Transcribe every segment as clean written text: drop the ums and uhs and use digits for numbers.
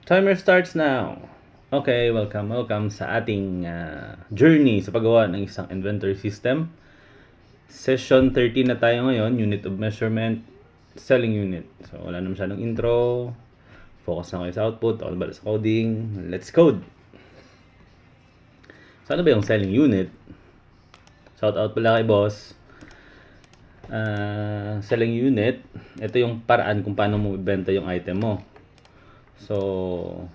Timer starts now. Okay, welcome sa ating journey sa paggawa ng isang inventory system. Session 13 na tayo ngayon, unit of measurement, selling unit. So wala na masyadong intro. Focus na kayo sa output, all about sa coding. Let's code! So ano ba yung selling unit? Shout out pala kay boss. Selling unit, ito yung paraan kung paano mo ibenta yung item mo. So,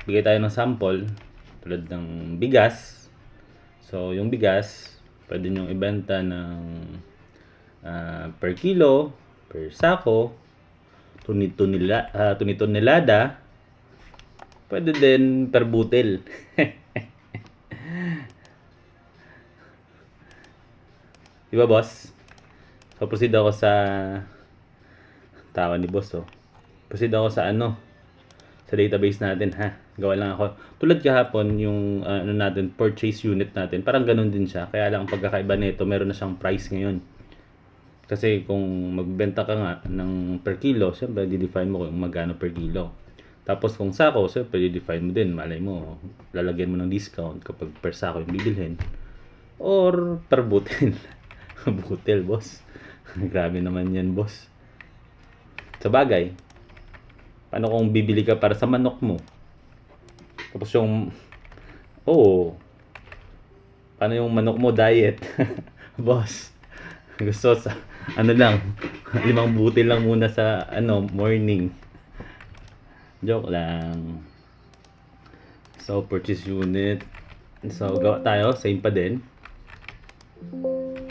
bigay tayo ng sample tulad ng bigas. So, yung bigas, pwede nyo ibenta ng per kilo, per sako, tunitonelada, pwede din per butil. Diba, boss? So, proceed ako sa tawa ni boss, oh. Proceed ako sa sa database natin, ha. Gawa lang ako. Tulad kahapon, yung natin, purchase unit natin, parang ganun din siya. Kaya lang ang pagkakaiba nito, meron na siyang price ngayon. Kasi kung magbenta ka nga ng per kilo, syempre, di-define mo kung magkano per kilo. Tapos kung sako, syempre, di-define mo din. Malay mo, lalagyan mo ng discount kapag per sako yung bibilhin. Or per butil. Butil, boss. Grabe naman yan, boss. Sa bagay, paano kung bibili ka para sa manok mo? Tapos paano yung manok mo diet? Boss, gusto sa, lang, 5 butil lang muna sa, morning. Joke lang. So, purchase unit. So, gawa tayo, same pa din.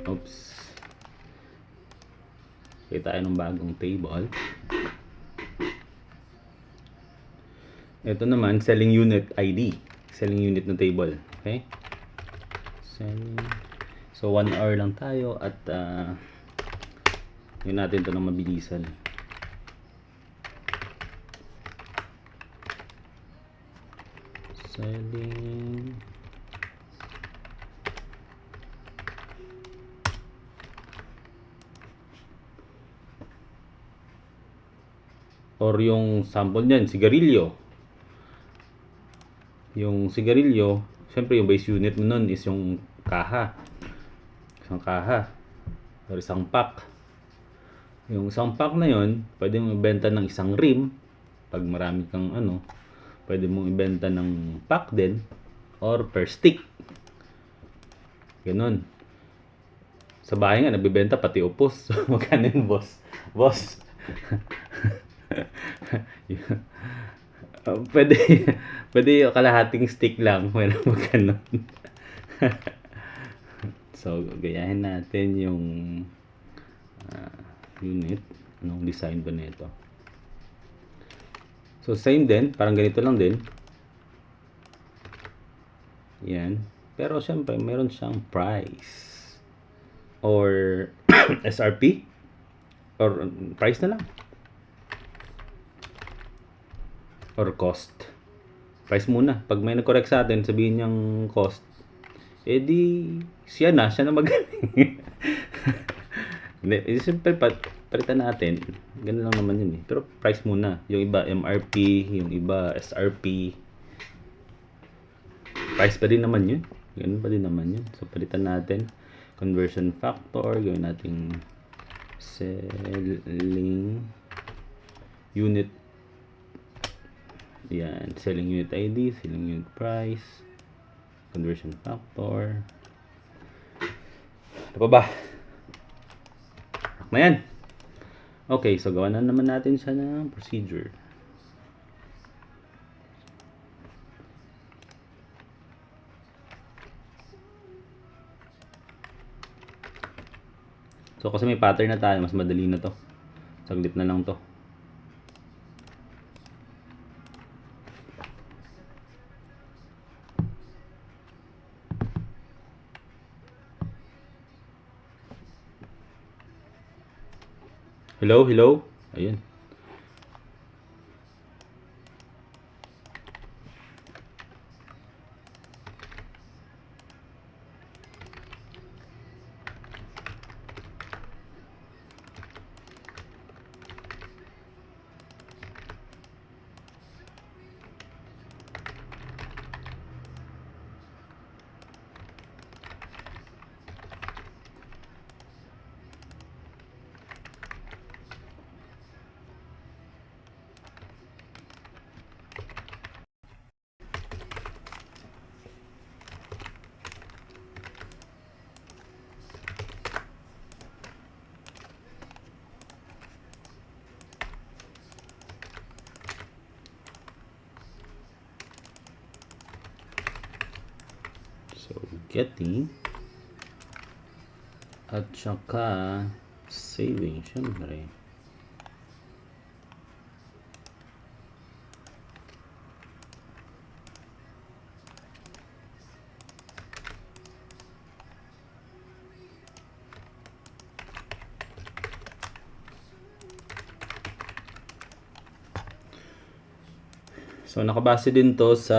Oops. Kita tayo ng bagong table. Ito naman, selling unit ID. Selling unit na table. Okay? So, 1 hour lang tayo at yun natin ito ng mabilisan. Selling or yung sample niyan, sigarilyo. Yung sigarilyo, syempre yung base unit mo nun is yung kaha. Isang kaha. Or isang pack. Yung isang pack na yun, pwede mong ibenta ng isang rim. Pag marami kang pwede mong ibenta ng pack din. Or per stick. Ganun. Sa bahay nga, nagbibenta pati upos. Magkano yun, boss? Boss. Pwede pwede kalahating stick lang, wala mo ganun. So, gayahin natin yung unit. Anong design ba nito? So, same din. Parang ganito lang din. Yan. Pero, syempre, meron siyang price. Or, SRP. Or, price na lang. Or cost. Price muna. Pag may nag-correct sa atin, sabihin niyang cost. Eh di, siya na magaling. Hindi, siyempre palitan natin. Ganun lang naman yun eh. Pero price muna. Yung iba MRP, yung iba SRP. Price pa din naman yun. Ganun pa din naman yun. So palitan natin. Conversion factor. Gawin natin selling unit. Yan, selling unit ID, selling unit price, conversion factor. Ano pa ba? Na yan. Okay, so gawa na naman natin siya ng procedure. So kasi may pattern na tayo, mas madali na to. Saglit na lang to. Hello? Ayun. getting at saka saving, syempre. So, nakabase din to sa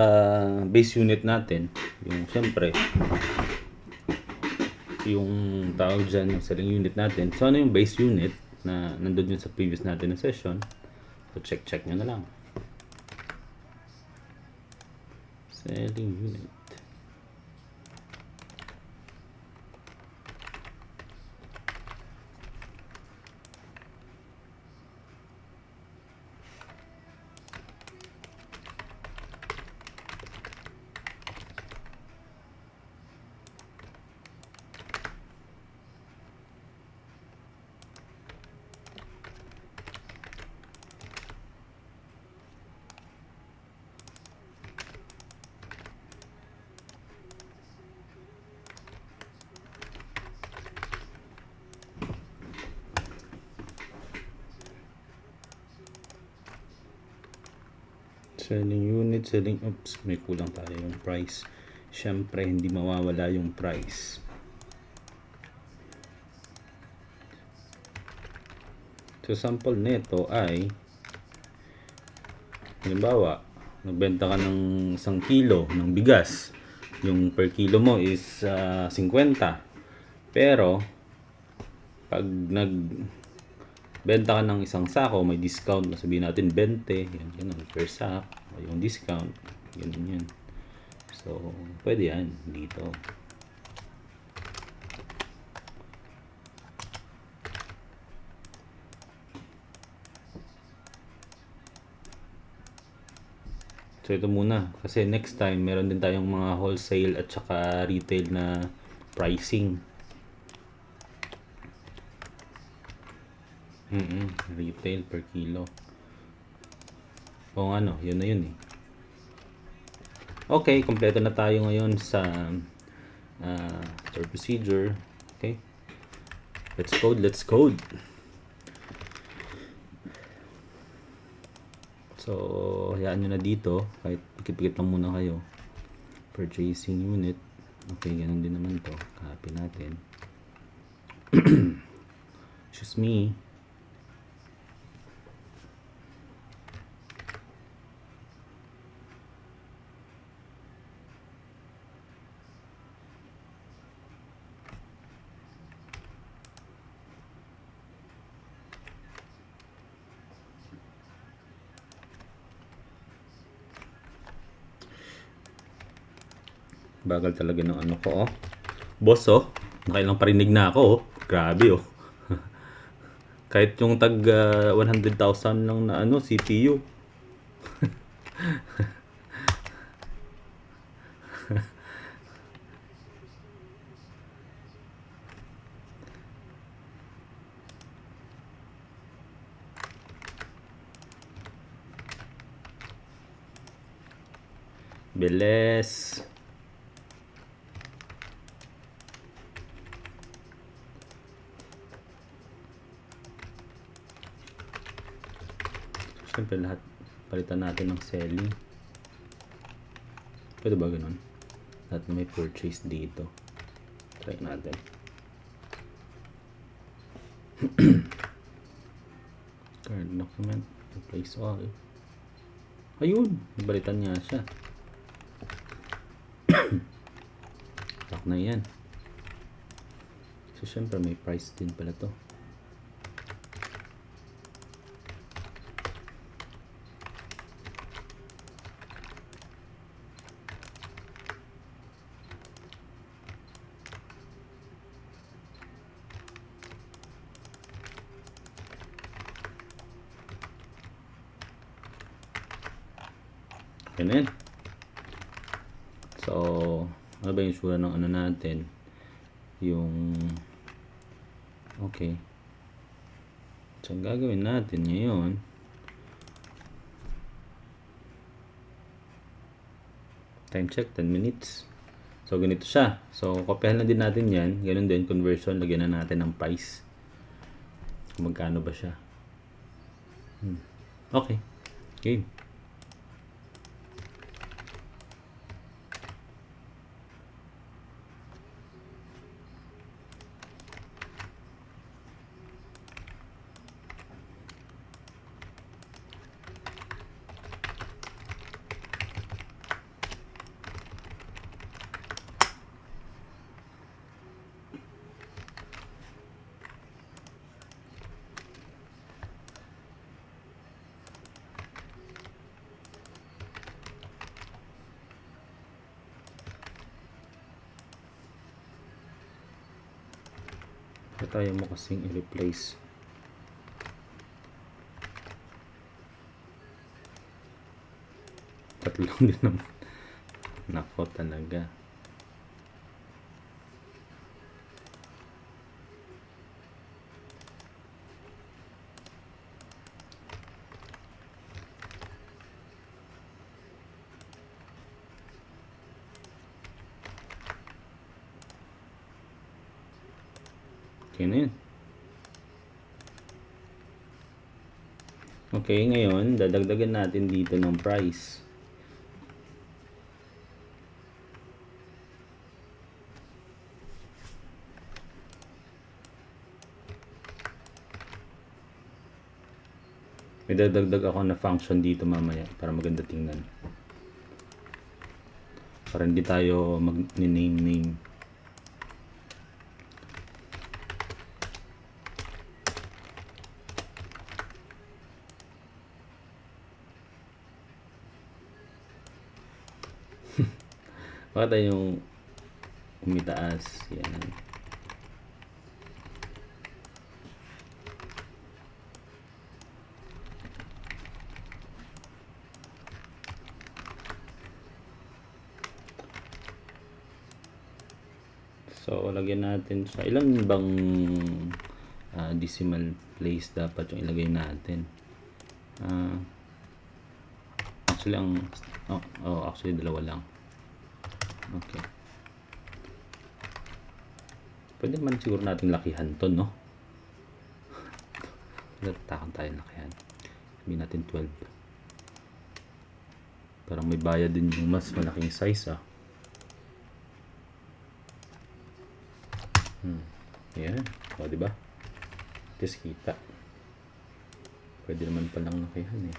base unit natin. Yung, syempre, yung tawag dyan, yung selling unit natin. So, ano yung base unit na nandun yun sa previous natin na session? So, check nyo na lang. Selling unit. Selling unit, oops, may kulang tayo yung price. Syempre, hindi mawawala yung price. So, sample nito ay, halimbawa, nagbenta ka ng 1 kilo ng bigas. Yung per kilo mo is 50. Pero, pag nagbenta ka ng 1 sako, may discount, sabihin natin 20, yan, ganun, per sack, yung discount, ganun yan. So, pwede yan dito. So, ito muna. Kasi next time, meron din tayong mga wholesale at saka retail na pricing. Retail per kilo. O ano, yun na yun eh. Okay, kompleto na tayo ngayon sa procedure. Okay. Let's code. So, hayaan nyo na dito. Kahit pikit-pikit lang muna kayo. Purchasing unit. Okay, ganun din naman to. Copy natin. Excuse me. Bagal talaga ng ano ko, oh. Boss, oh. Nakailang parinig na ako, oh. Grabe, oh. Kahit yung tag 100,000 lang na ano, CPU. Bilis. Siyempre lahat palitan natin ng selling. Pwede ba ganun? Lahat na may purchase dito. Try natin. Card document. Replace all. Ayun! Nabalitan niya siya. Lock na yan. So, syempre may price din pala to. Ganun. So, ano ba yung sura ng ano natin? Yung okay. So, ang gagawin natin ngayon, time check 10 minutes. So, ganito siya. So, kopyahan lang din natin yan. Ganun din, conversion. Lagyan na natin ng price. Kung magkano ba siya. Okay. Game. Tayo mo kasing i-replace. Tatlo din naman. Nako talaga. Okay na yun. Okay, ngayon, dadagdagan natin dito ng price. May dadagdag ako na function dito mamaya para maganda tingnan. Para hindi tayo mag-name. Baka tayong umitaas. Yan. So, lagyan natin siya. Ilan bang decimal place dapat yung ilagay natin? Actually, actually dalawa lang. Okay. Pwede man siguro natin lakihan to, no? Natatakot tayo lakihan. Sabihin natin 12. Parang may bayad din yung mas malaking size, ah. Ayan. O, diba? Tapos kita. Pwede naman palang lakihan, eh.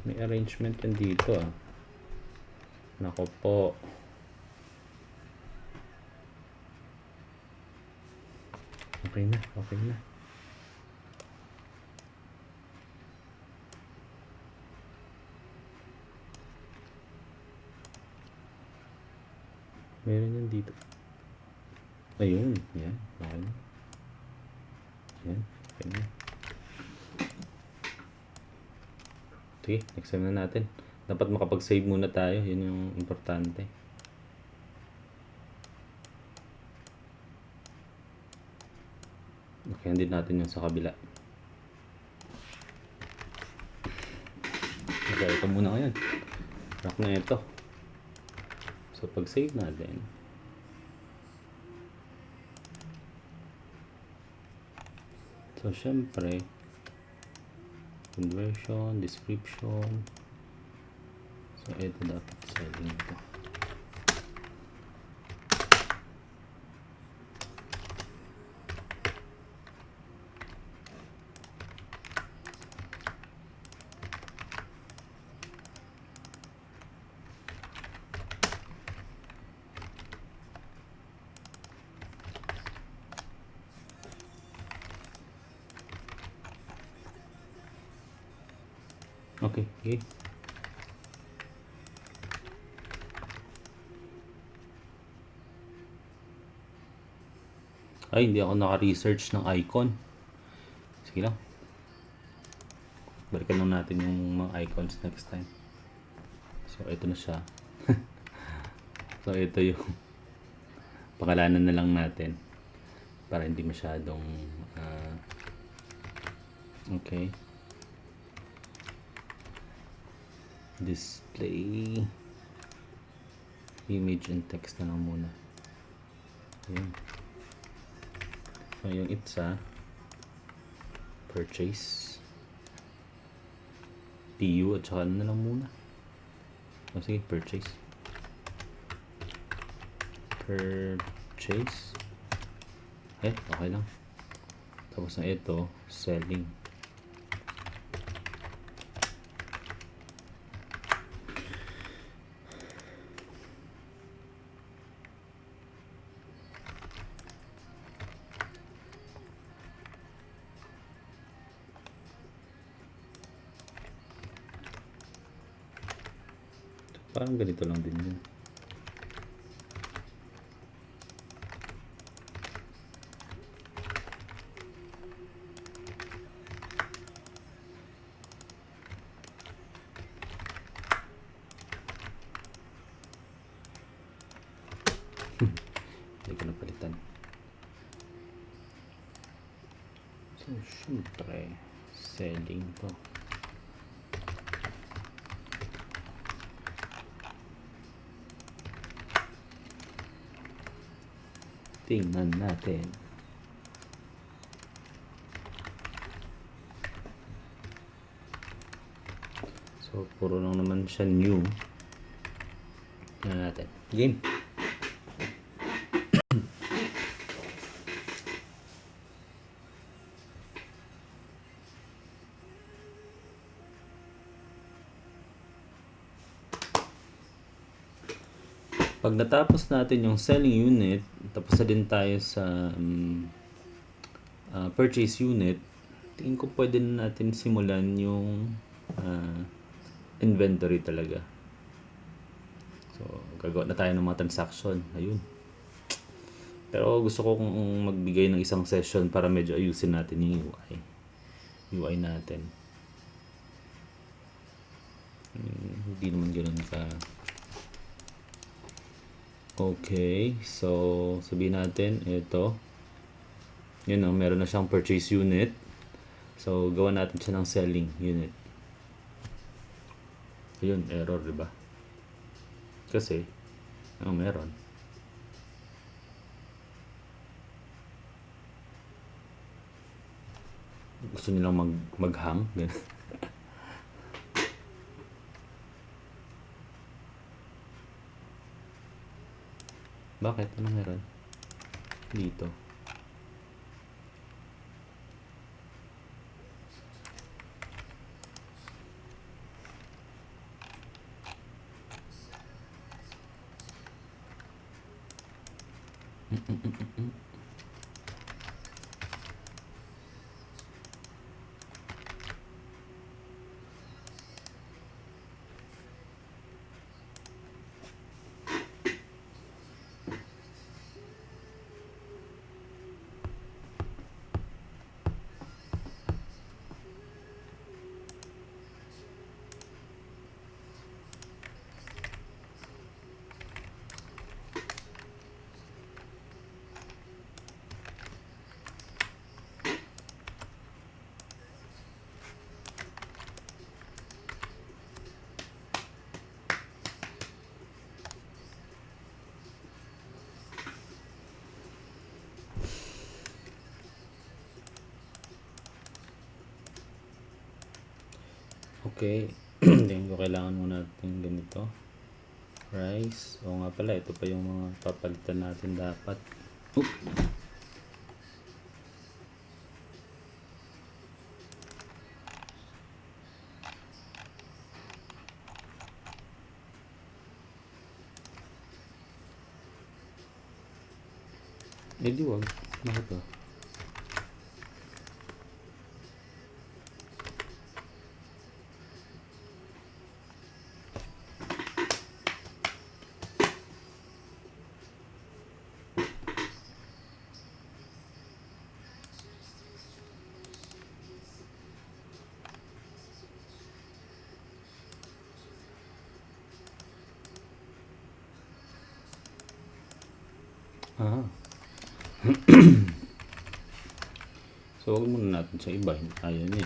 May arrangement yan dito, ah. Nako po. Okay na, okay na. Meron yan dito. Ayun, yan. Okay na. Yan, okay na. Okay, next time na natin. Dapat makapag-save muna tayo. Yun yung importante. Okay, din natin yung sa kabila. Okay, ito muna ngayon. Rock na ito. So, pag-save natin. So, syempre, conversion, description. So, ito dapat selling ito. Okay, okay. Ay, hindi ako naka-research ng icon. Sige lang. Balikan lang natin yung mga icons next time. So, ito na siya. So, ito yung pangalanan na lang natin para hindi masyadong okay. display image and text na lang muna. Ayan. So yung itsa purchase PU at saka na lang muna. O sige, purchase okay lang. Tapos na ito selling. Parang ganito lang din yun. Hindi ko napalitan. So, syempre, selling to. Tingnan natin. So, puro lang naman siya new. Tingnan natin. Game. Pag natapos natin yung selling unit, tapos na din tayo sa purchase unit, tingin ko pwede na natin simulan yung inventory talaga. So, gagawa na tayo ng mga transaction. Ayun. Pero gusto ko kung magbigay ng isang session para medyo ayusin natin yung UI natin. Hindi naman ganoon ka. Okay, so sabihin natin ito. Yun know, meron na siyang purchase unit. So gawa natin siya ng selling unit. Ayun, error, diba? Kasi meron. Gusto nilang maghang. Bakit? Ano meron? Dito. Okay. Tingin ko kailangan muna natin ganito. Rice. O nga pala, ito pa yung mga papalitan natin dapat. Oop. Di wag. Bakit ba? So, huwag muna natin sa iba. Ayaw niya.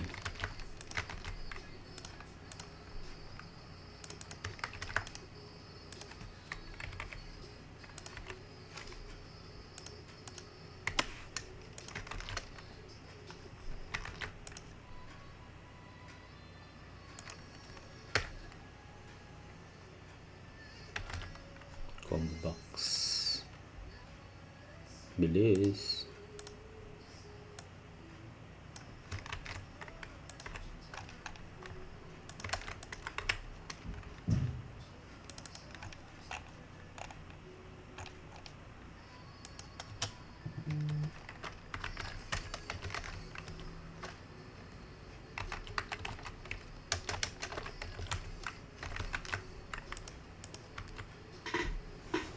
combo box. Bilis.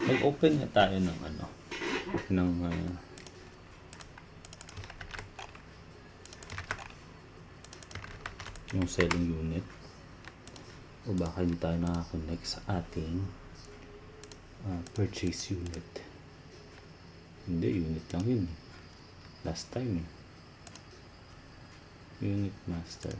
Mag-open na tayo ng yung selling unit, o baka hindi tayo nakakonect sa ating purchase unit. Hindi, unit lang yun last time unit master.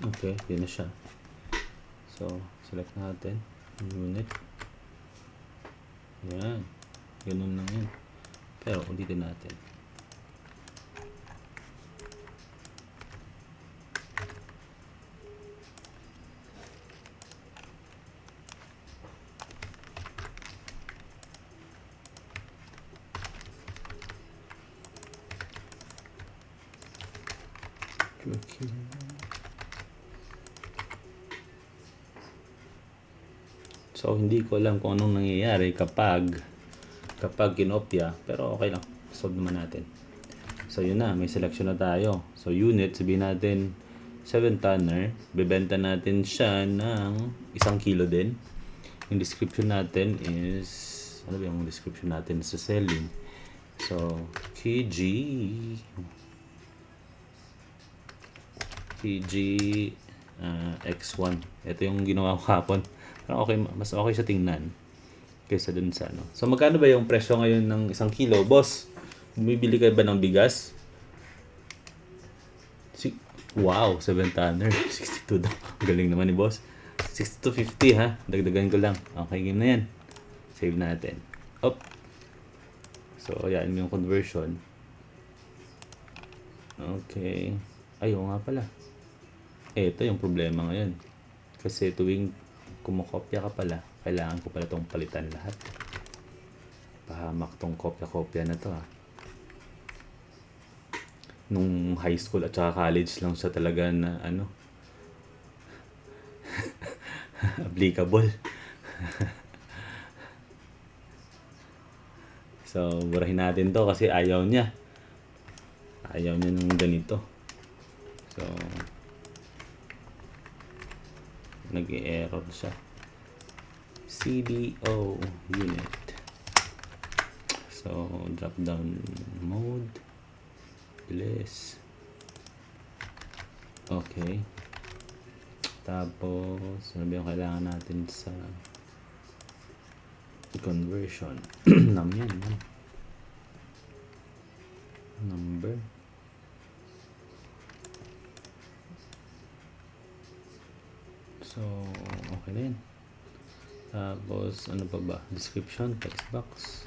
Okay, yun na siya. So, select natin yung unit. Yan. Ganun lang yun. Pero, ulitin natin. Okay. So, hindi ko alam kung anong nangyayari kapag kinopya, pero okay lang. Solve naman natin. So, yun na. May selection na tayo. So, unit, sabihin natin 7 tonner. Bebenta natin siya ng 1 kilo din. Yung description natin is, ano ba yung description natin sa selling? So, KG X1. Ito yung ginawa ko kapon. Okay, mas okay sa tingnan kaysa dun sa ano. So, magkano ba yung presyo ngayon ng 1 kilo? Boss, bumibili ka ba ng bigas? Wow, 7 tonner. 62 daw. Galing naman ni boss. 62.50 ha. Dagdagan ko lang. Okay, game na yan. Save natin. Up. So, yan yung conversion. Okay. Ayaw nga pala. Ito yung problema ngayon. Kasi tuwing kumokopya ka pala, kailangan ko pala itong palitan lahat. Pahamak tong kopya-kopya na to Nung high school at saka college lang siya talaga na applicable. So, burahin natin to kasi ayaw niya. Ayaw niya ng ganito. So, nag-error siya. CDO unit. So, drop down mode. Bilis. Okay. Tapos, ano ba yung kailangan natin sa conversion? Yan. Number. So, okay na yun. Tapos, ano pa ba? Description, text box.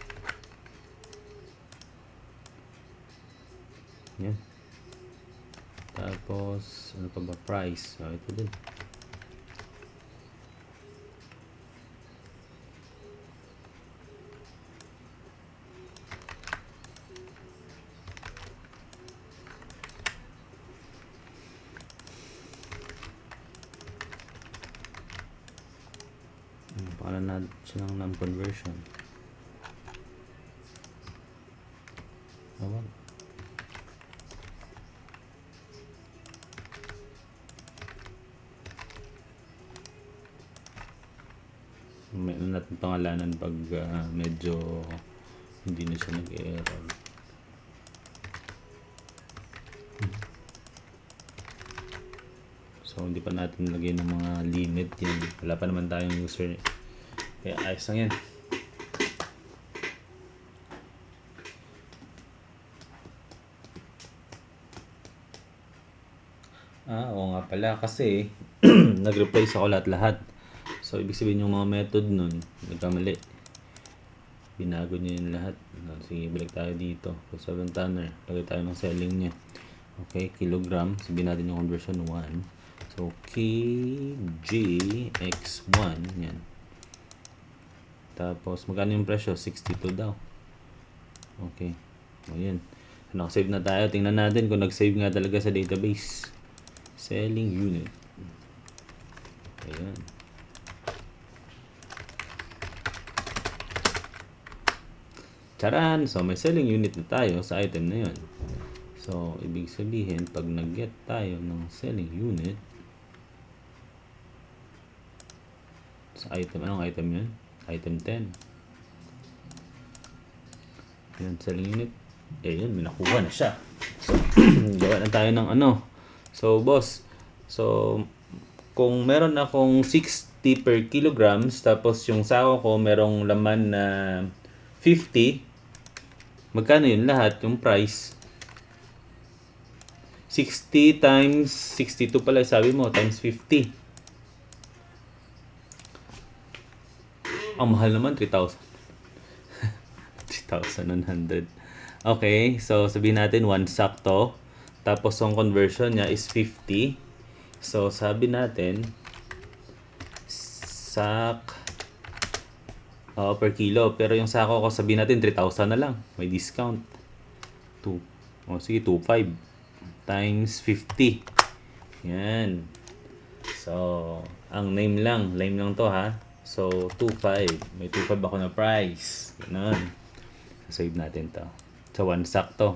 Yan. Tapos, ano pa ba? Price. So, ito din. Para na siya ng non-conversion. Awag. May natin pangalanan pag medyo hindi na siya nag-error. So, hindi pa natin lagay ng mga limit yan. Wala pa naman tayong user. Kaya ayos lang yan. Oo nga pala. Kasi, nag-replace ako lahat-lahat. So, ibig sabihin yung mga method nun, nagkamali. Binago niya yung lahat. Sige, balik tayo dito. So, 7 tonner. Lagay tayo ng selling niya. Okay, kilogram. Sabihin natin yung conversion 1. So, KGX1. Yan. Tapos, magkano yung presyo? 62 daw. Okay. O, yan. So, nakasave na tayo. Tingnan natin kung nag-save nga talaga sa database. Selling unit. Ayan. Charan! So, may selling unit na tayo sa item na yun. So, ibig sabihin, pag nag-get tayo ng selling unit sa item, anong item yun? Item 10. Yan, selling unit. Yun, may nakuha na siya. So, gawa na tayo ng ano. So, boss. So, kung meron akong 60 per kilograms, tapos yung sako ko merong laman na 50, magkano yun lahat? Yung price? 60 times 62 pala, sabi mo, times 50. Ang mahal naman, 3,000. 3,100. Okay, so sabihin natin 1 sack to. Tapos ang conversion niya is 50. So sabi natin, sack per kilo. Pero yung sako ko, sabihin natin 3,000 na lang. May discount. 2. Sige, 2,500 times 50. Yan. So, ang name lang to ha. So, 2,500. May 2,500 ako na price. Ganun. Save natin to. So, 1 sack to.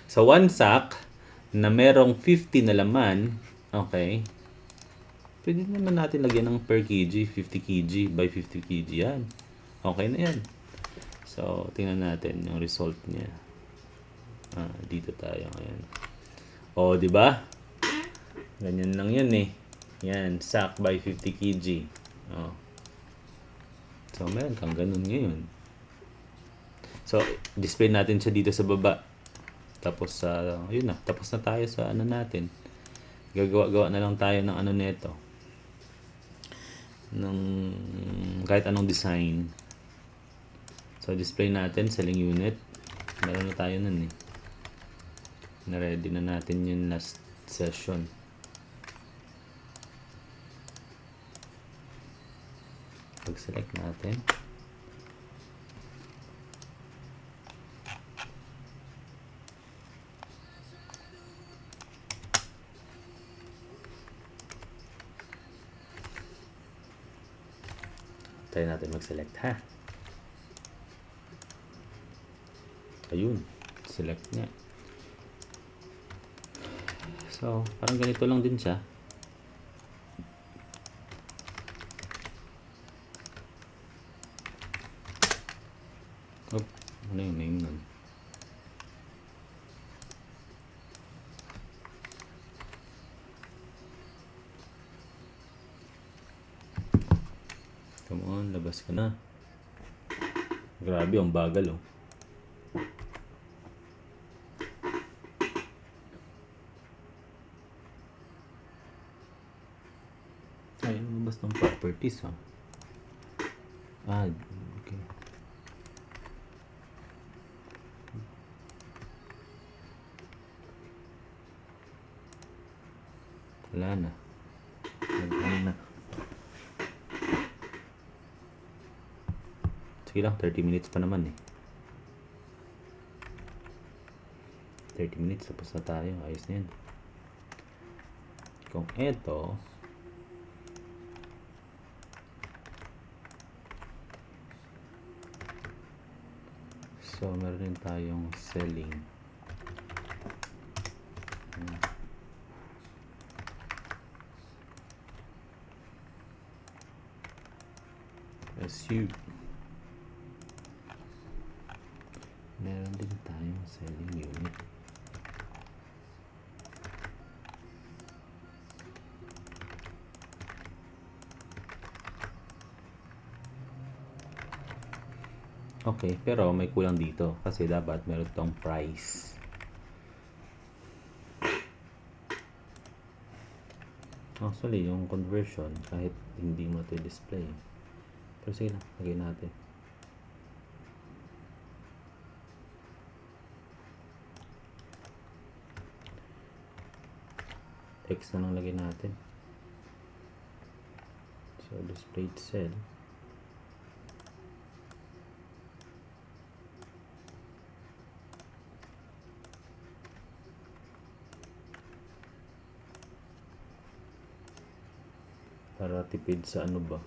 So, 1 sack na merong 50 na laman. Okay. Pwede naman natin lagyan ng per kg. 50 kg by 50 kg. Yan. Okay na yan. So, tingnan natin yung result niya. Dito tayo ngayon. O, di ba? Ganyan lang yan eh. Yan, sack by 50 kg. So, meron kang ganun ngayon. So, display natin siya dito sa baba. Tapos, yun na. Tapos na tayo sa ano natin. Gagawa-gawa na lang tayo ng ano neto. Ng kahit anong design. So, display natin, selling unit. Meron na tayo nun eh. Na-ready na natin yung last session. Pag-select natin. Try natin mag-select ha. Ayun. Select niya. So, parang ganito lang din siya. Ano yung name nun? Come on, labas ka na. Grabe, ang bagal oh. Ay, labas ng properties ha. Okay. Wala na. Naghan na. Sige lang, 30 minutes pa naman eh. 30 minutes, tapos na tayo. Ayos na yan. Kung eto, so meron din tayong selling. Assume. Meron din tayong selling unit. Okay, pero may kulang dito kasi dapat meron tong price. Actually, yung conversion kahit hindi mo ito display. Pero sige lang, lagay natin. apex na lang lagay natin. So, displayed cell. Para tipid sa ano ba?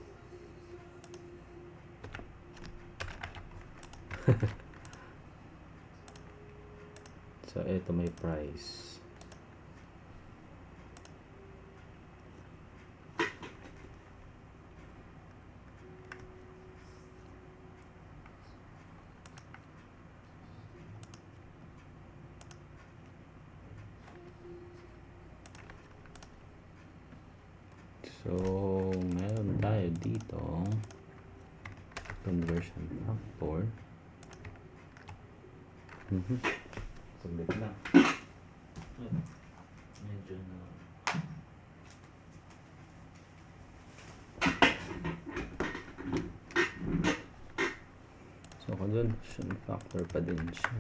So, ito may price. So, meron tayo dito conversion factor. Saglit na. Medyo na. So, conversion factor pa din siya.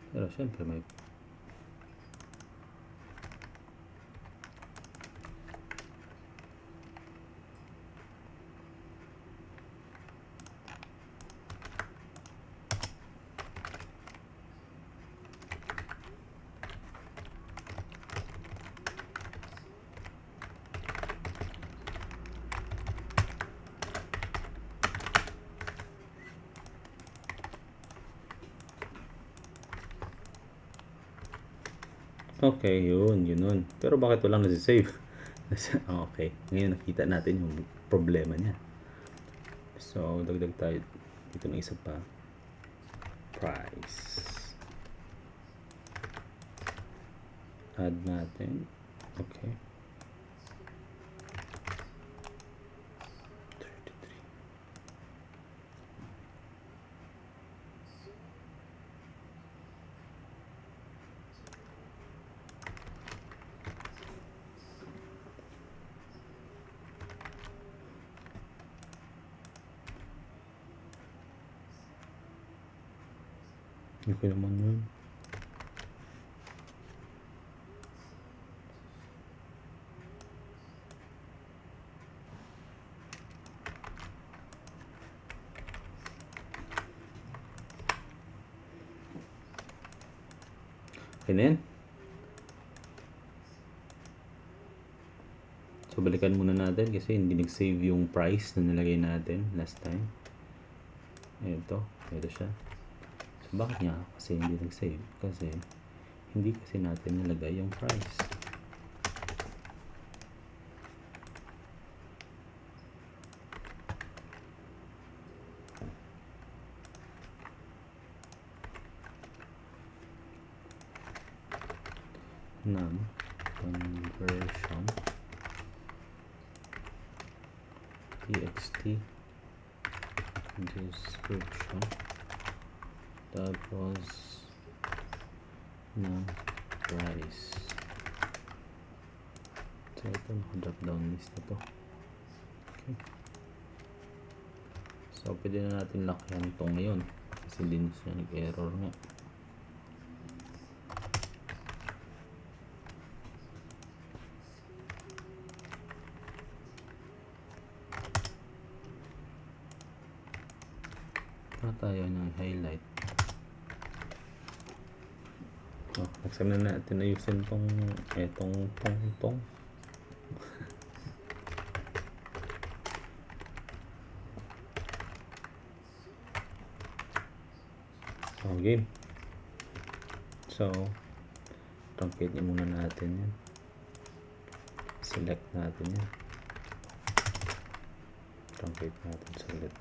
Pero syempre may okay, yun. Pero bakit walang nasi-save? Okay, ngayon nakita natin yung problema niya. So, dagdag tayo dito ng isa pa. Price. Add natin. Okay. 33. Hindi ko naman yun. Okay na yan. So, balikan muna natin kasi hindi nag-save yung price na nilagay natin last time. Ito siya. So, bakit nga kasi hindi nag-save? Kasi hindi kasi natin nilagay yung price. Ng conversion txt description tapos ng price. So ito naka-drop down list na to. Okay. So pwede na natin lakyan ito ngayon kasi din siya nag-error nga. Tayo ng highlight. Nagsama na natin ayusin etong tong. Okay. So, truncate niya muna natin yan. Select natin yan. Truncate natin saglit.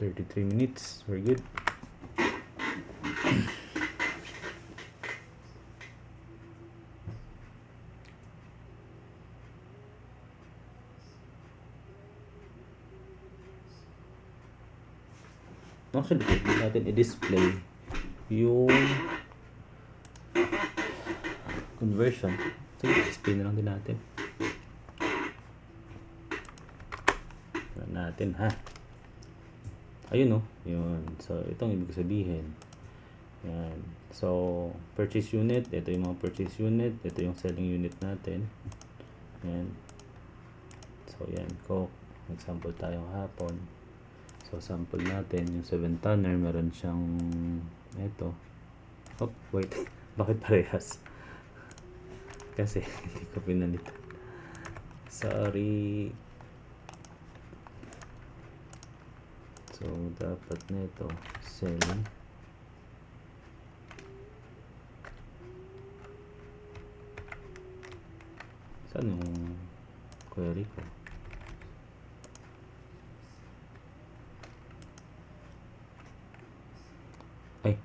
$33 minutes. Very good. Actually, pwede natin i-display yung conversion. Sige, spin na lang din natin. Natin ha. Ayun oh. Yun. So, itong ibig sabihin. Yan. So, purchase unit. Ito yung mga purchase unit. Ito yung selling unit natin. Yan. So, yan. Coke. Example tayo hapon. So, sample natin. Yung 7 tonner. Meron siyang ito. Oh, wait. Bakit parehas? Kasi, hindi ko pinalitan. Sorry. So, dapat na ito. Selling. Saan yung query ko? Ay.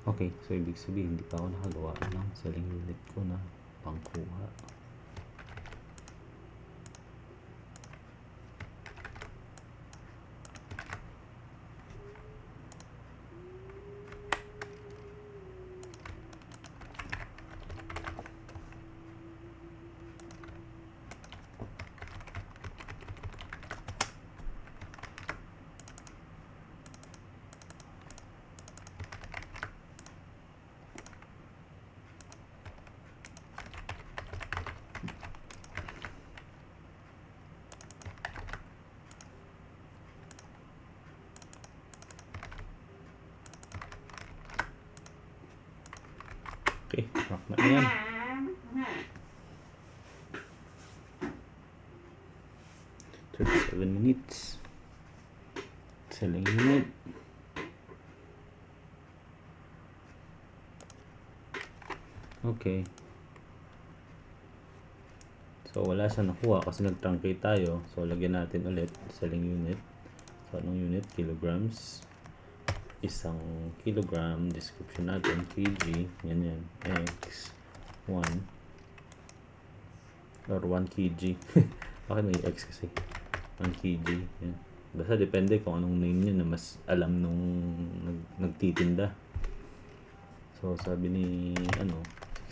Okay. So, ibig sabihin, hindi pa ako nakagawa ng selling unit ko na pangkuha. Okay, rock na yan. 37 minutes. Selling unit. Okay. So, wala siya nakuha kasi nag-truncate tayo. So, lagyan natin ulit selling unit. So, anong unit? Kilograms. 1 kilogram. Description natin. kg. Yan. X. 1. Or 1 kg. Bakit may X kasi? 1 kg. Yan. Basta depende kung anong name niya na mas alam nung nagtitinda. So, sabi ni,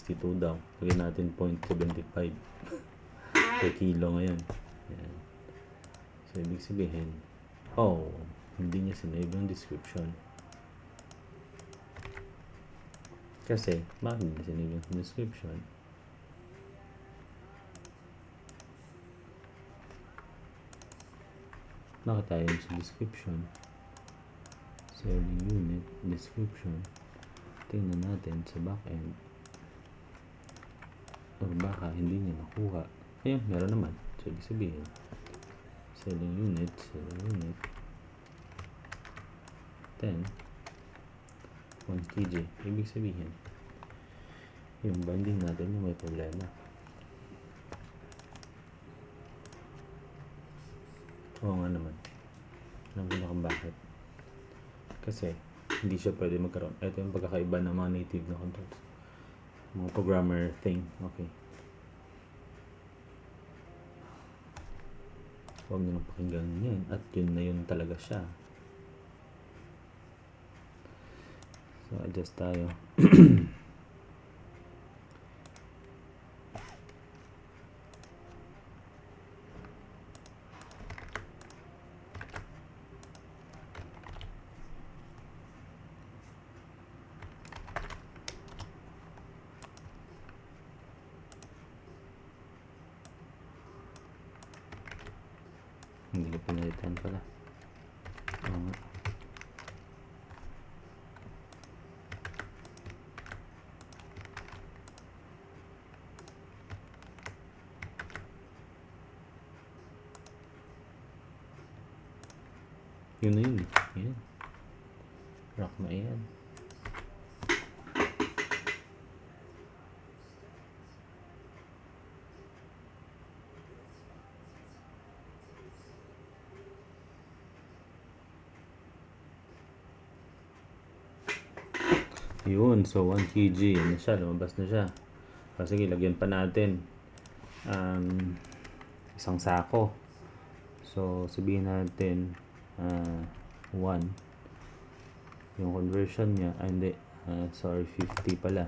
62 daw. Lagyan natin 0.75 per kilo ngayon. Yan. So, ibig sabihin, hindi niya sinave yung description. Kasi, bakit hindi sinave yung description? Bakit tayo sa description? Selling unit, description. Tingnan natin sa backend. O baka hindi niya nakuha. Ayun, meron naman. So, ibig sabihin, selling unit, 10, 1 kg. Ibig sabihin, yung binding natin yung may problema. Oo nga naman. Alam ko na kung bakit. Kasi, hindi siya pwede magkaroon. Ito yung pagkakaiba ng mga native na controls. Mga programmer thing. Okay. Huwag nyo nang pakinggan yan. At yun na yun talaga siya. So, adjust tayo. Hindi ko pinalitan pala. Yun na yun. Yan. Rock na yan. Yun, so 1 kg, yan na siya, lumabas na siya. So, sige, lagyan pa natin isang sako. So, sabihin natin 1. Yung conversion niya, hindi, sorry, 50 pala.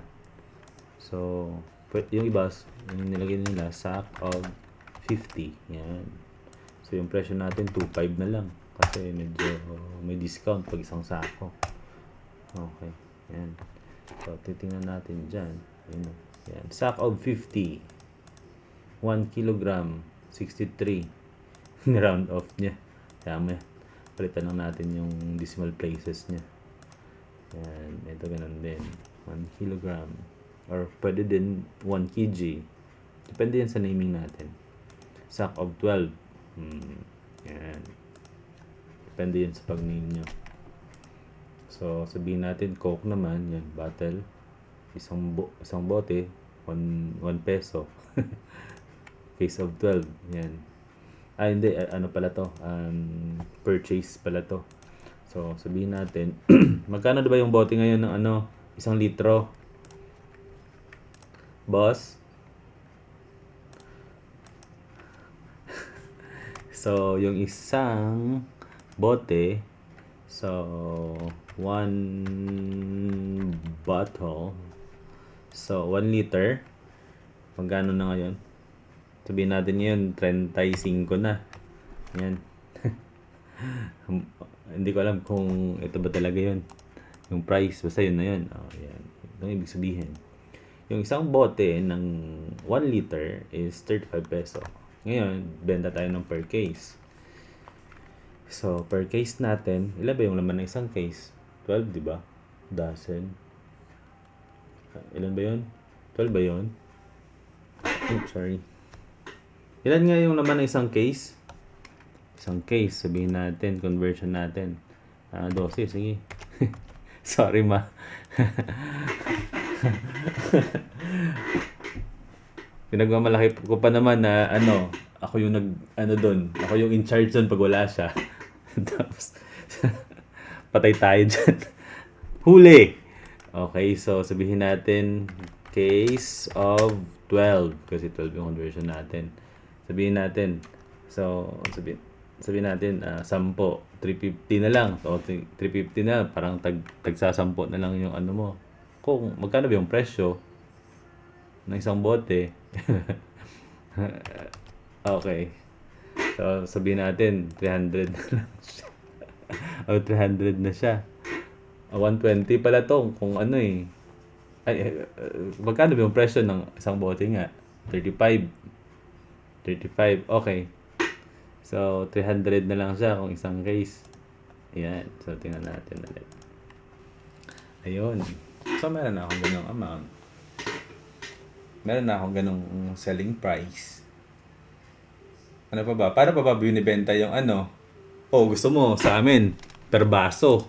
So, yung iba, yung nilagay nila, sack of 50. Yan. So, yung presyo natin, 2.5 na lang. Kasi medyo may discount pag isang sako. Okay. Yan. So, titingnan natin dyan. Yan. Yan. Sack of 50. 1 kilogram. 63. Round off niya. Kaya may palitan lang natin yung decimal places niya. Yan. Ito ganun din. 1 kilogram. Or pwede din 1 kg. Depende yan sa naming natin. Sack of 12. Yan. Depende yan sa pag-name nyo. So, sabihin natin, Coke naman, yan, bottle. Isang bote, 1 peso. Case of 12, yan. Hindi, ano pala to? Purchase pala to. So, sabihin natin, magkano ba yung bote ngayon ng 1 litro? Boss? So, yung isang bote, so, 1 bottle, so, 1 liter, magkano na ngayon? Sabihin natin yun, 35 na. Yan. Hindi ko alam kung ito ba talaga yun. Yung price, basta yun na yun. Yan. Ito yung ibig sabihin. Yung isang bote ng 1 liter is 35 peso. Ngayon, benta tayo ng per case. So, per case natin, ilan ba yung laman ng isang case? 12, di ba? Dozen. Ilan ba yun? 12 ba yun? Oops, sorry. Ilan nga yung laman ng isang case? Isang case, sabihin natin, conversion natin. 12, sige. Sorry, ma. Pinagmamalaki ko pa naman na ako yung doon. Ako yung in charge doon pag wala siya. Tapos, patay tayo dyan. Huli! Okay, so sabihin natin, case of 12. Kasi 12 yung conversion natin. Sabihin natin, sabihin natin, 10, 350 na lang. So, 350 na, parang tagsasampo na lang yung mo. Kung magkano ba yung presyo ng isang bote? Okay. So, sabihin natin, 300 na lang siya. O, 300 na siya. 120 pala to, kung magkano ba yung presyo ng isang bote nga? 35. Okay. So, 300 na lang siya kung isang case. Ayan. So, tingnan natin ulit. Ayun. So, meron na akong ganung amount. Meron na akong ganung selling price. Ano pa ba? Para pa ba binibenta yung gusto mo sa amin, per baso.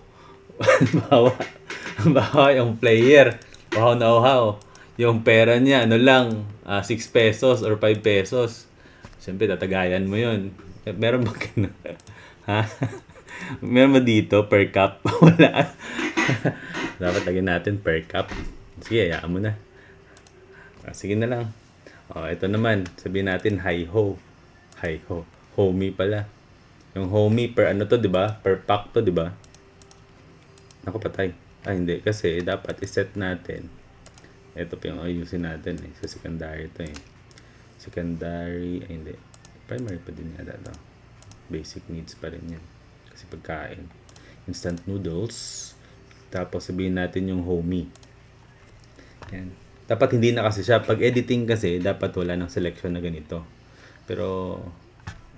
Bawa yung player. Wow na wow. Yung pera niya, 6 pesos or 5 pesos. Siyempre, tatagayan mo yun. Meron ba ganun? Ha? Meron ba dito per cup? Wala. Dapat lagyan natin per cup. Sige, hayaan mo na. Sige na lang. Ito naman. Sabihin natin hi-ho. Hi-ho. Homie pala. Yung homie per to, di ba? Per pack to, di ba? Ako patay. Hindi. Kasi dapat iset natin. Ito pa yung ayusin natin eh. Sa secondary to eh. Secondary, hindi. Primary pa din yata to. Basic needs pa rin yan. Kasi pagkain. Instant noodles. Tapos sabihin natin yung homie. Yan. Dapat hindi na kasi siya. Pag editing kasi, dapat wala ng selection na ganito. Pero,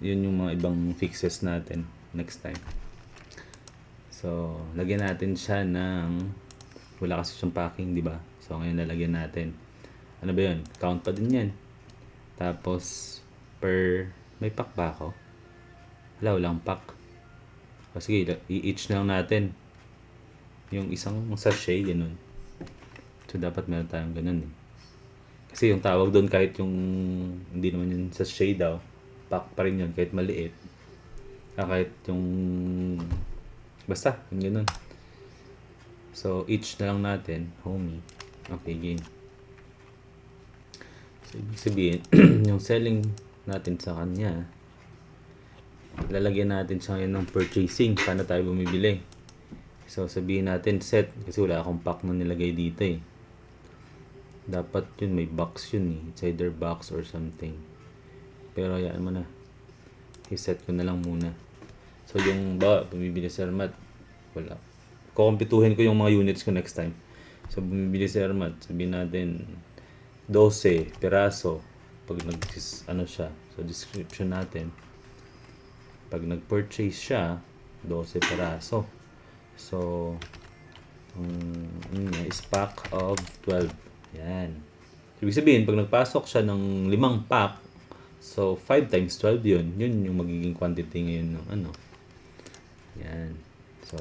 yun yung mga ibang fixes natin next time. So, lagyan natin siya ng wala kasi siyang packing, di ba? So, ngayon lalagyan natin. Ano ba yun? Count pa din yan. Tapos, may pack ba ako? Walang pack. Sige, i-each na lang natin. Yung isang sachet, ganun. So, dapat meron tayong ganun eh. Kasi yung tawag doon kahit yung hindi naman yun sachet daw, pack pa rin yun kahit maliit. Kahit yung basta, yung ganun. So, each na lang natin, homie. Okay, game. So, ibig sabihin, yung selling natin sa kanya, lalagyan natin siya ngayon ng purchasing. Paano tayo bumibili? So, sabihin natin set. Kasi wala akong pack na nilagay dito eh. Dapat yun, may box yun eh. It's either box or something. Pero hayaan mo na. I-set ko na lang muna. So yung bumibili si Ermat, wala. Kukumpituhin ko yung mga units ko next time. So bumibili si Ermat, sabihin natin 12 peraso. Pag ano siya, sa description natin, pag nag-purchase siya, 12 peraso. So, is pack of 12. Yan. Ibig sabihin, pag nagpasok siya ng 5 pack, so 5 times 12 yun. Yun yung magiging quantity ngayon ng ano. Yan. So,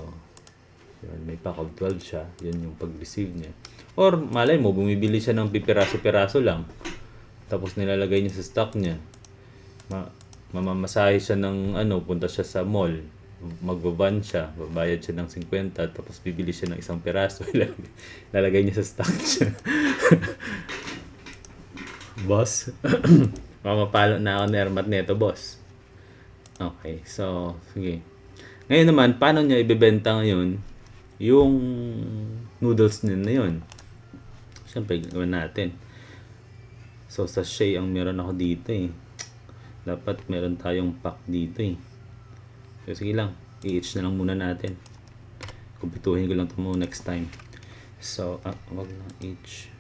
yun, may pack of 12 siya. Yun yung pag-receive niya. Or, malay mo, bumibili siya ng pipiraso-piraso lang. Tapos nilalagay niya sa stock niya. Mamamasahe siya ng ano, punta siya sa mall. Magbaban siya, babayad siya ng 50, tapos bibili siya ng isang piraso. Lalagay niya sa stock niya. Boss, mamapalo na ako ni Ermat nito, boss. Okay, so, sige. Ngayon naman, paano niya ibebenta ngayon yung noodles niya na yun? Siyempre, gawin natin. So, sachet ang meron ako dito eh. Dapat meron tayong pack dito eh. So, sige lang. I-itch na lang muna natin. Kumpituhin ko lang ito mo next time. So, wag lang itch.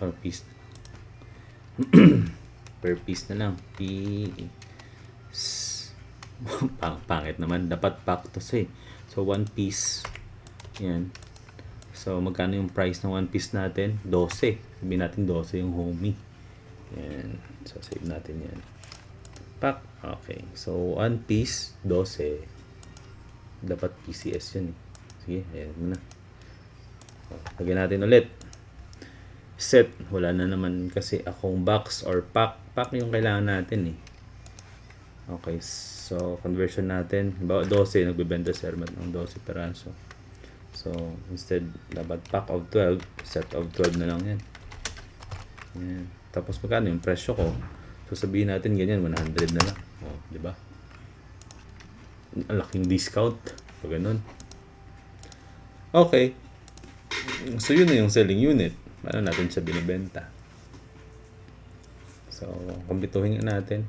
Per piece. Per piece na lang. Pangit naman. Dapat pack to say. So, 1 piece. Yan. So, magkano yung price ng 1 piece natin? 12. Sabihin natin 12 yung homie. Yan. So, save natin yan. Pack. Okay. So, 1 piece, 12. Dapat PCS yun eh. Sige, ayan muna. Lagyan natin ulit. Set. Wala na naman kasi akong box or pack. Pack yung kailangan natin eh. Okay. So, conversion natin. 12. Nagbibenta si Ermat ng 12 peraso. So, instead, dapat pack of 12. Set of 12 na lang yan. Yan. Tapos magkano yung presyo ko? So sabihin natin ganyan, 100 na lang. Oh, di ba? Ang laking discount. Pag ganun. Okay. So yun na yung selling unit. Paano natin siya binibenta? So, kumpituhin natin.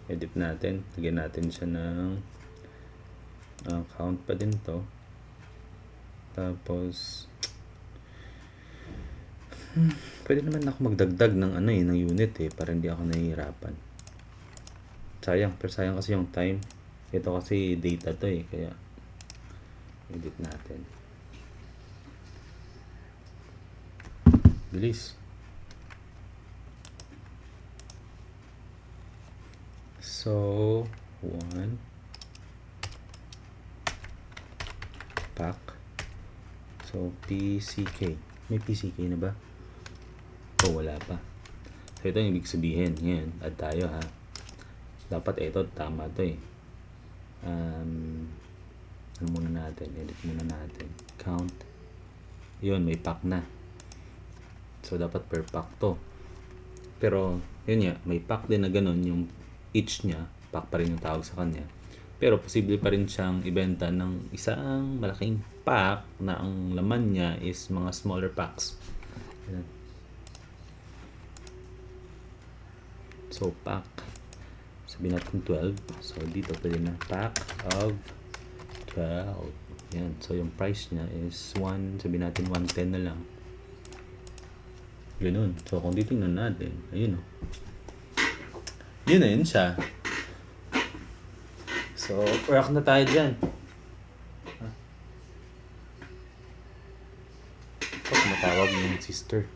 Edit natin. Lagyan natin siya ng count pa din to. Tapos pwede naman ako magdagdag ng ano ng unit para hindi ako nahihirapan. Pero sayang kasi yung time. Ito kasi data to kaya edit natin. Bilis. So, 1 pack. So, PCK. May PCK na ba? Oh, wala pa. So, ito yung ibig sabihin. Yan, add tayo ha. Dapat ito, tama to ano muna natin? Edit muna natin. Count. Yun, may pack na. So, dapat per pack to. Pero, yun nga, may pack din na ganun. Yung each niya, pack pa rin yung tawag sa kanya. Pero, posible pa rin siyang ibenta ng isang malaking pack na ang laman niya is mga smaller packs. Yan. So, pack. Sabihin natin 12. So, dito pwede na pack of 12. Yan. So, yung price niya is 1. Sabihin natin 110 na lang. Ganun. So, kung titingnan natin, ayun o. Yun na yun siya. So, work na tayo dyan. Matawag yung sister.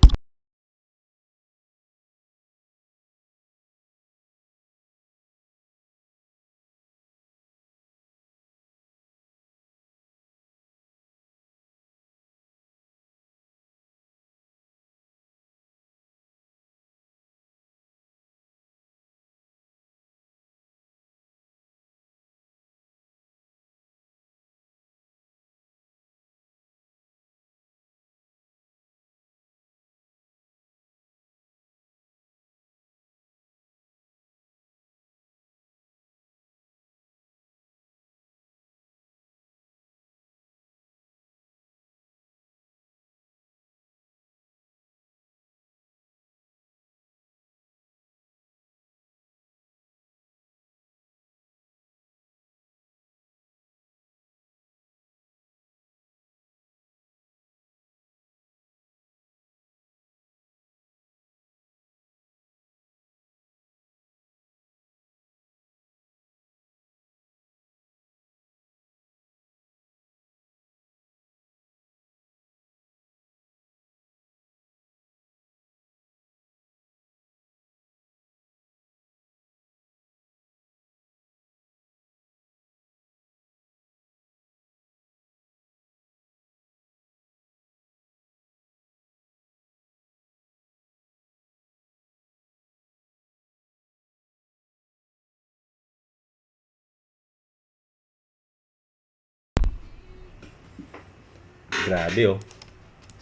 Grabe oh.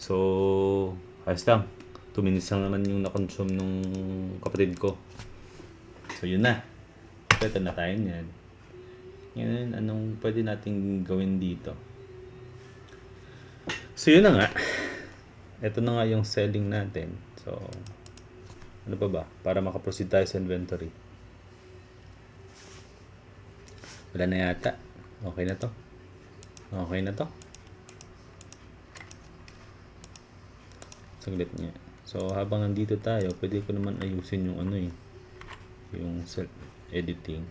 So, ayos lang. 2 minutes lang naman yung na-consume nung kapatid ko. So, yun na. Pwede na tayo yan. Yan, anong pwede nating gawin dito? So, yun na nga. Ito na nga yung selling natin. So, ano pa ba? Para makaproceed tayo sa inventory. Wala na yata. Okay na to. Okay na to. Saglit niya. So, habang nandito tayo, pwede ko naman ayusin yung ano eh. Yung self-editing.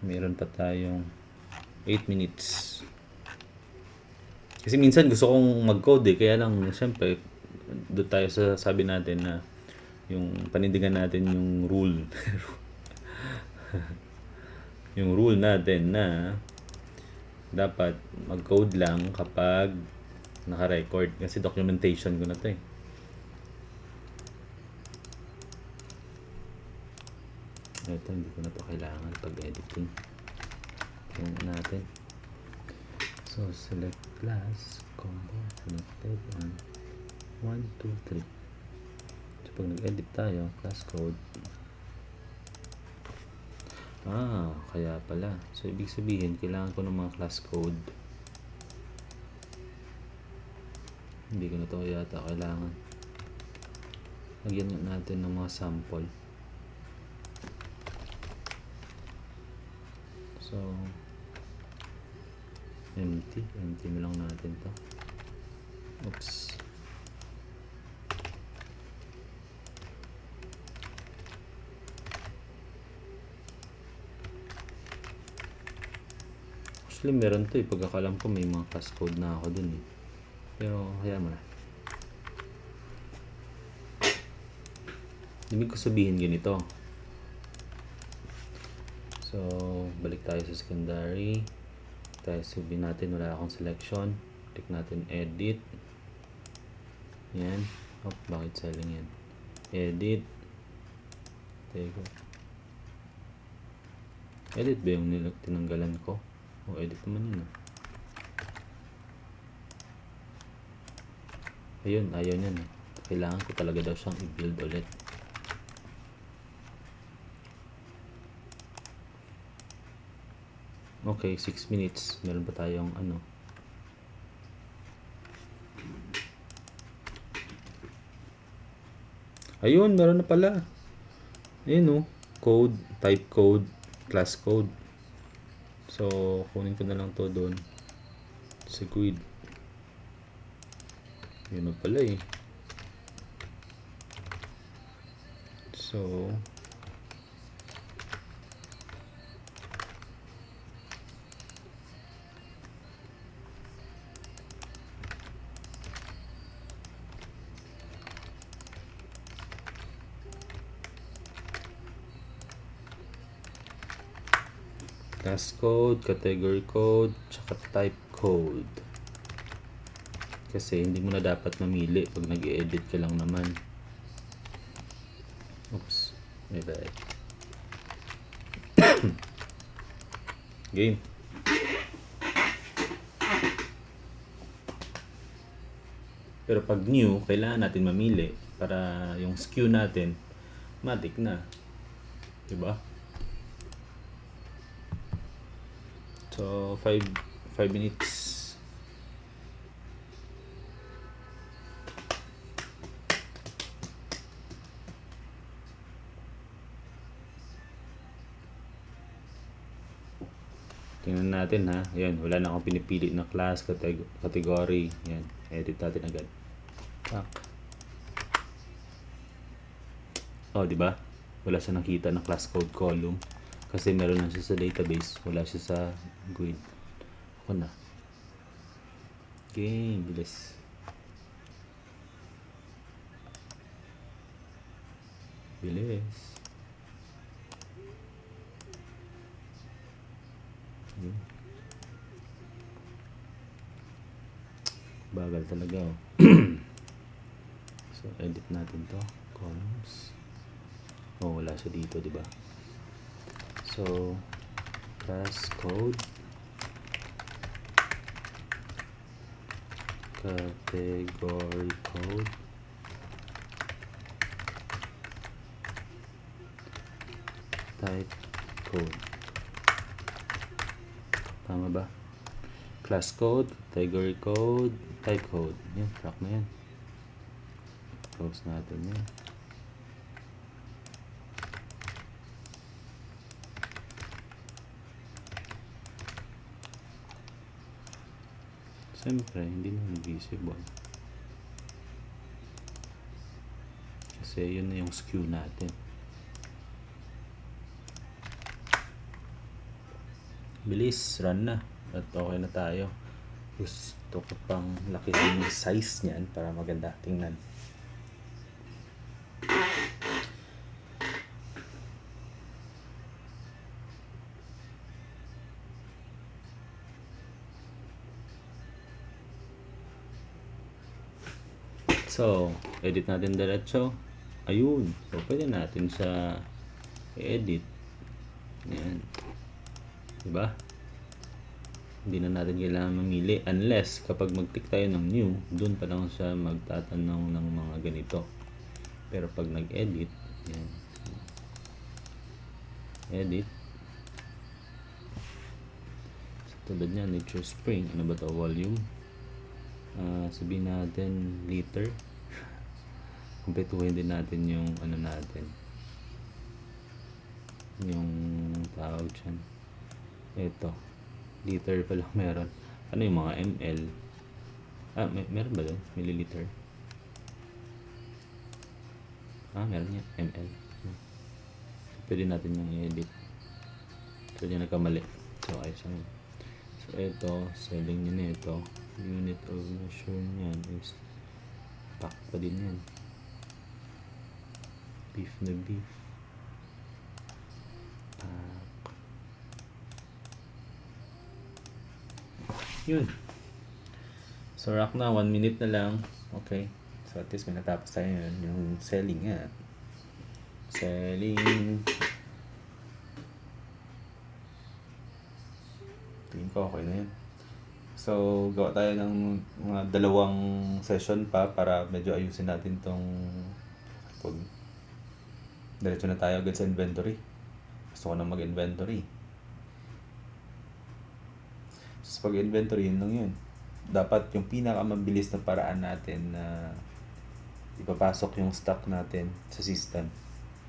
Meron pa tayong 8 minutes. Kasi minsan gusto kong mag-code eh. Kaya lang, siyempre, doon tayo sa sabi natin na yung panindigan natin yung rule. Yung rule natin na dapat mag-code lang kapag naka-record. Kasi documentation ko na to eh. Ito, hindi ko na to kailangan pag-editing. Tingnan natin. So, select class, combo, selected, and 1, 2, 3. So, pag nag-edit tayo, class code. Kaya pala. So, ibig sabihin, kailangan ko ng mga class code. Hindi ko na to yata kailangan. Lagyan natin ng mga sample. So, empty mo lang natin to. Oops. Actually, meron to eh. Pagkakalam ko may mga class code na ako dun eh. Pero, kaya mo na. Ibig ko sabihin ganito. So, balik tayo sa secondary. Tayo sabihin natin wala akong selection. Click natin edit. Yan. Oh, bakit selling yan? Edit. Teko. Edit ba yung tinanggalan ko? O, edit naman yun ah. Ayun, ayaw niyan eh. Kailangan ko talaga daw siyang i-build ulit. Okay, 6 minutes. Meron pa tayong ano. Ayun, meron na pala. Ayun oh. Code, type code, class code. So, kunin ko na lang to doon. Sa grid. Yun na pala eh. So, class code, category code, tsaka type code. Kasi hindi mo na dapat mamili pag nag-edit ka lang naman. Oops, may bad. Game. Pero pag new, kailangan natin mamili para yung SKU natin matik na. Diba? So, 5 minutes. Tingnan natin ha. Ayan, wala na akong pinipili na class, category. Ayan, edit natin agad. Oh, di ba? Wala siya nakita na class code column. Kasi meron lang siya sa database. Wala siya sa grid. Ako na. Okay, bilis. Bilis. Bagal talaga oh. So, edit natin to. Columns. Oh, wala siya dito, di ba? So, class code. category code, type code. Tama ba? Class code, category code, type code. Yan, track na yan. Close natin yan. Siyempre, hindi na visible. Kasi yun na yung skew natin. Bilis, run na. At okay na tayo. Gusto ko pang lakihan yung size niyan para maganda tingnan. So, edit natin diretso. Ayun. So, pwede natin siya i-edit. Ayan. Diba? Hindi na natin kailangan mamili unless kapag mag-click tayo ng new, doon pa lang siya magtatanong ng mga ganito. Pero pag nag-edit, ayan. Edit. So, tulad niya, nature spring. Ano ba to? Volume. Sabihin natin liter. Kumpletuhin din natin yung ano natin, yung tawag dyan. Ito liter pa lang meron. Ano yung mga ml? Meron ba doon? Milliliter? Meron yan. ml. Pwede natin yung i-edit. So dyan nagkamali. So ayos yan. So ito, selling nyo na ito. Unit of measure niyan is pack pa din yan. Beef na beef. Pack. Yun. So rack na, 1 minute na lang. Okay. So at least may natapos tayo yun. Yung selling yan. Selling. Tingin ko okay na yun. So, gawa tayo ng mga 2 session pa para medyo ayusin natin tong pag diretso na tayo agad sa inventory. Gusto ko na mag-inventory. So, pag-inventory, yun lang yun. Dapat yung pinakamabilis na paraan natin na ipapasok yung stock natin sa system.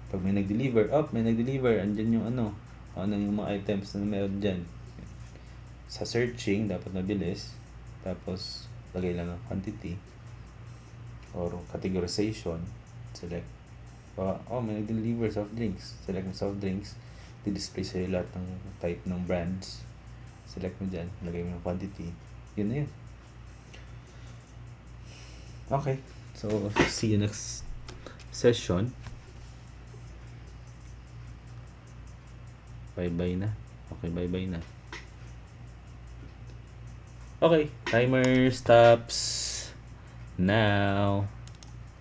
Pag may nag-deliver, andyan yung ano yung mga items na meron dyan. Sa searching, dapat mabilis. Tapos, lagay lang ng quantity or categorization. Select. May nag-deliver soft drinks. Select ng soft drinks. Di-display sa'yo lahat ng type ng brands. Select mo dyan. Lagay mo ng quantity. Yun na yun. Okay. So, see you next session. Bye-bye na. Okay, bye-bye na. Okay, timer stops now.